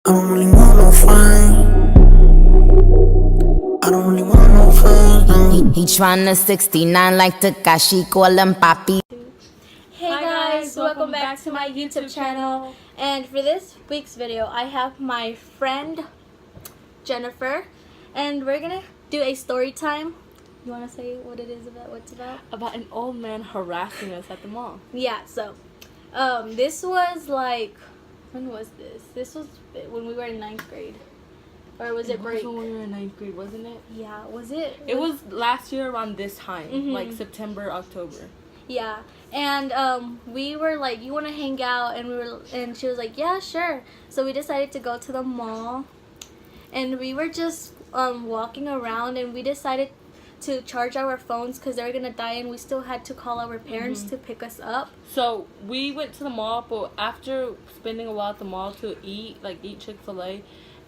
I don't really want no fame. I don't really want no fame. He tryna 69 like Takashi, call him Papi. Hey guys, welcome back to my YouTube channel. And for this week's video, I have my friend Jennifer, and we're gonna do a story time. You wanna say what it is about? What's about? About an old man harassing us at the mall. Yeah. So, this was like, when was this? This was when we were in 9th grade, or was it break? It was when we were in 9th grade, wasn't it? Yeah. Was it? It was last year around this time, Mhm. like September, October. Yeah, and we were like, "You want to hang out?" And she was like, "Yeah, sure." So we decided to go to the mall, and we were just walking around, and we decided to charge our phones because they were gonna die, and we still had to call our parents to pick us up. So we went to the mall, but after spending a while at the mall to eat Chick-fil-A,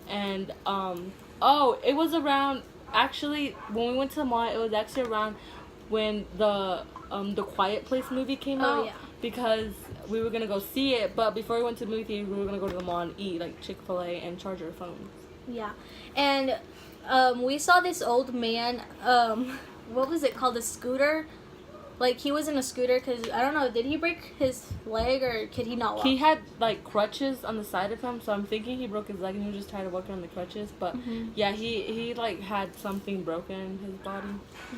and it was around, actually when we went to the mall, it was actually around when the Quiet Place movie came out. Yeah. Because we were gonna go see it, but before we went to the movie theater, we were gonna go to the mall and eat like Chick-fil-A and charge our phones. Yeah, and we saw this old man. What was it called? A scooter. Like, he was in a scooter because, I don't know, did he break his leg or could he not walk? He had like crutches on the side of him, so I'm thinking he broke his leg and he was just tired of walking on the crutches. But yeah, he like had something broken in his body.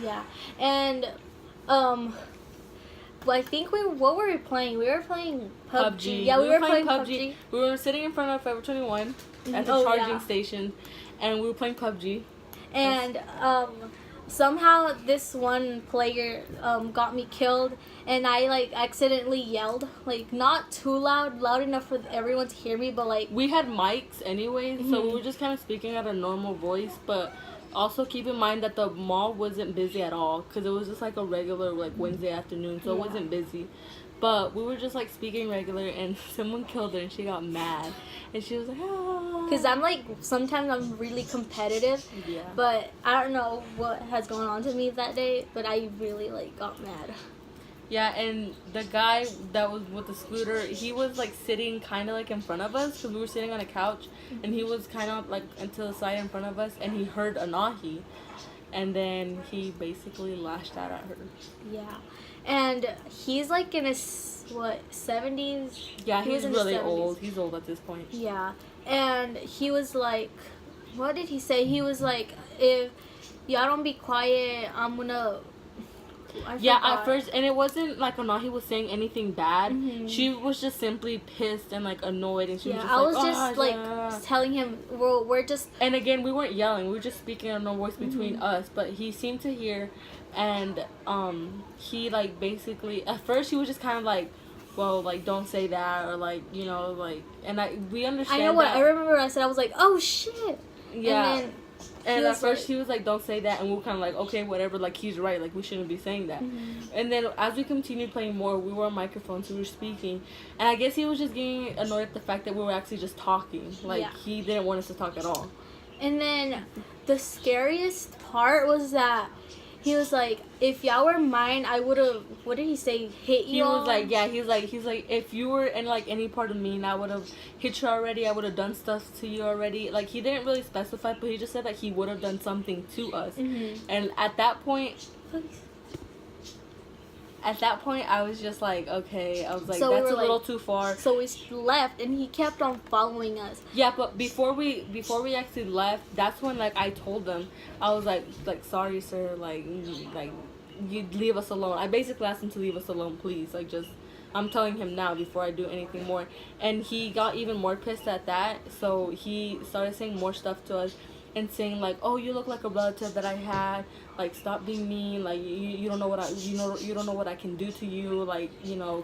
Yeah, and well, I think what were we playing? We were playing PUBG. Yeah, we were playing PUBG. We were sitting in front of Forever 21 at the charging station, and we were playing PUBG. And somehow this one player got me killed, and I like accidentally yelled, like not too loud enough for everyone to hear me, but like we had mics anyways, so we were just kind of speaking at a normal voice. But also keep in mind that the mall wasn't busy at all because it was just like a regular like Wednesday afternoon, so it wasn't busy. But we were just like speaking regular, and someone killed her, and she got mad, and she was like, "Ah." Because I'm like, sometimes I'm really competitive, but I don't know what has gone on to me that day, but I really like got mad. Yeah, and the guy that was with the scooter, he was like sitting kind of like in front of us because we were sitting on a couch, and he was kind of like to the side in front of us, and he heard Anahi, and then he basically lashed out at her. Yeah, and he's like in his 70s. Yeah, he he's was really old. He's old at this point. Yeah, and he was like, what did he say? He was like, if y'all don't be quiet, I'm gonna. At first, and it wasn't like Anahi was saying anything bad. She was just simply pissed and like annoyed, and she was just I like, was just like telling him we're just. And again, we weren't yelling; we were just speaking in a voice between us. But he seemed to hear, and he like basically at first he was just kind of like, well, like don't say that, or like like, and we understand. I know what I remember. I said I was like, oh shit. Yeah. And at first like, he was like, don't say that, and we were kind of like, okay, whatever, like he's right, like we shouldn't be saying that. And then as we continued playing more, we were on microphones, we were speaking, and I guess he was just getting annoyed at the fact that we were actually just talking, like he didn't want us to talk at all. And then the scariest part was that he was like, if y'all were mine, I would have, what did he say, hit you? He was like, yeah, he's like, if you were in like any part of me, and I would have hit you already, I would have done stuff to you already. Like, he didn't really specify, but he just said that he would have done something to us. And at that point, I was just like, okay, I was like, so that's a little too far. So we left, and he kept on following us. Yeah, but before we actually left, that's when like I told them, I was like sorry sir, like you leave us alone. I basically asked him to leave us alone, please. Like, just, I'm telling him now before I do anything more. And he got even more pissed at that, so he started saying more stuff to us and saying like, oh, you look like a relative that I had, like stop being mean, like you don't know what you don't know what I can do to you, like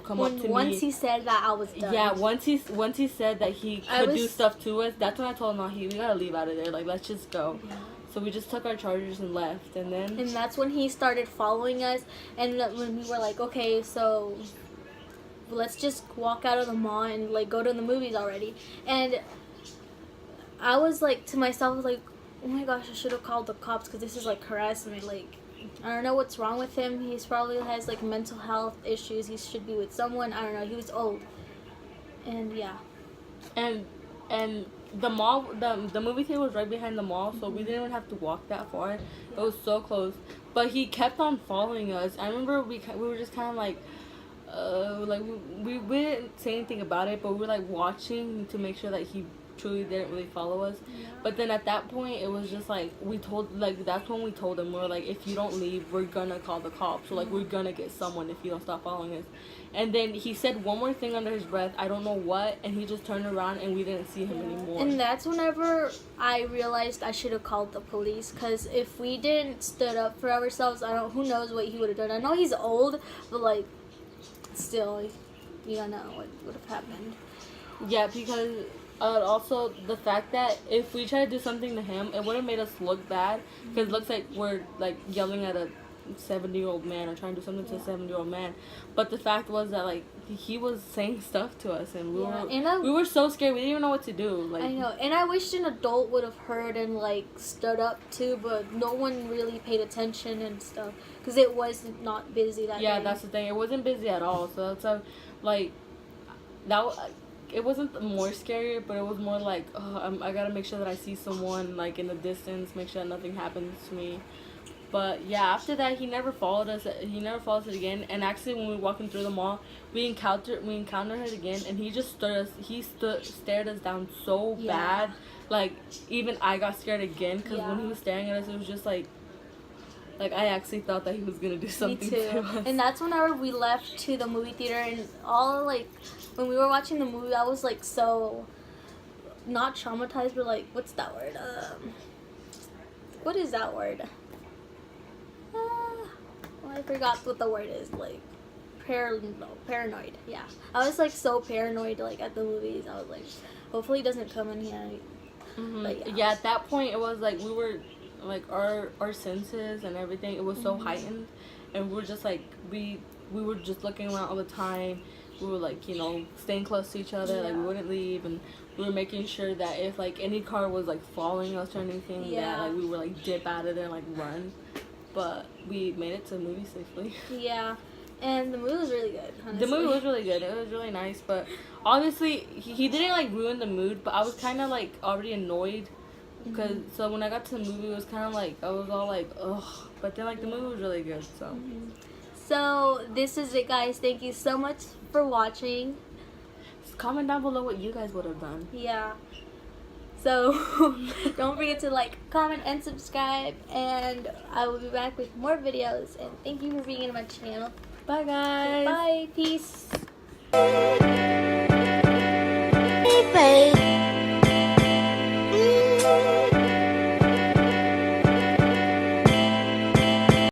come up to me. Once he said that, I was done. Yeah, once he said that he could do stuff to us, that's when I told him, we gotta leave out of there, like let's just go. So we just took our chargers and left, and that's when he started following us, and when we were like, okay, so let's just walk out of the mall and like go to the movies already. And I was like to myself, I was like, oh my gosh, I should have called the cops because this is like harassment. Like, I don't know what's wrong with him. He's probably has like mental health issues. He should be with someone. I don't know. He was old, and yeah. And the mall, the movie theater was right behind the mall, so we didn't even have to walk that far. It was so close. But he kept on following us. I remember we were just kind of like we didn't say anything about it, but we were like watching to make sure that he truly didn't really follow us. But then at that point it was just like that's when we told him, we were like, if you don't leave, we're gonna call the cops, so like we're gonna get someone if you don't stop following us. And then he said one more thing under his breath, I don't know what, and he just turned around and we didn't see him anymore. And that's whenever I realized I should have called the police, because if we didn't stood up for ourselves, who knows what he would have done. I know he's old, but like still, you don't know what would have happened. Yeah, because also the fact that if we tried to do something to him, it would have made us look bad, because it looks like we're like yelling at a 70-year-old man or trying to do something to a 70-year-old man. But the fact was that like he was saying stuff to us, and we were so scared, we didn't even know what to do. Like, I know, and I wished an adult would have heard and like stood up too, but no one really paid attention and stuff, because it was not busy that day. Yeah, that's the thing, it wasn't busy at all. So that's like that. It wasn't more scary, but it was more like, I gotta make sure that I see someone like in the distance, make sure that nothing happens to me. But yeah, after that he never followed us. He never followed us again. And actually, when we were walking through the mall, we encountered it again, and he just stared us down so bad. Like even I got scared again, because when he was staring at us, it was just like I actually thought that he was gonna do something to us. And that's whenever we left to the movie theater, and when we were watching the movie, I was like so not traumatized, but like, what's that word? What is that word? I forgot what the word is. Like paranoid. Yeah, I was like so paranoid like at the movies. I was like, hopefully he doesn't come in here. But yeah, at that point it was like we were like our senses and everything, it was so heightened, and we were just like we were just looking around all the time. We were like, staying close to each other, like we wouldn't leave, and we were making sure that if like any car was like following us or anything, that like we would like dip out of there and like run. But we made it to the movie safely. Yeah, and the movie was really good, honestly. The movie was really good. It was really nice, but honestly, he didn't like ruin the mood, but I was kind of like already annoyed, because so when I got to the movie, it was kind of like I was all like, ugh. But then like the movie was really good, so. So this is it, guys. Thank you so much for watching. Just comment down below what you guys would have done. Yeah. So don't forget to like, comment, and subscribe, and I will be back with more videos. And thank you for being in my channel. Bye, guys. Bye. Peace. Hey, babe.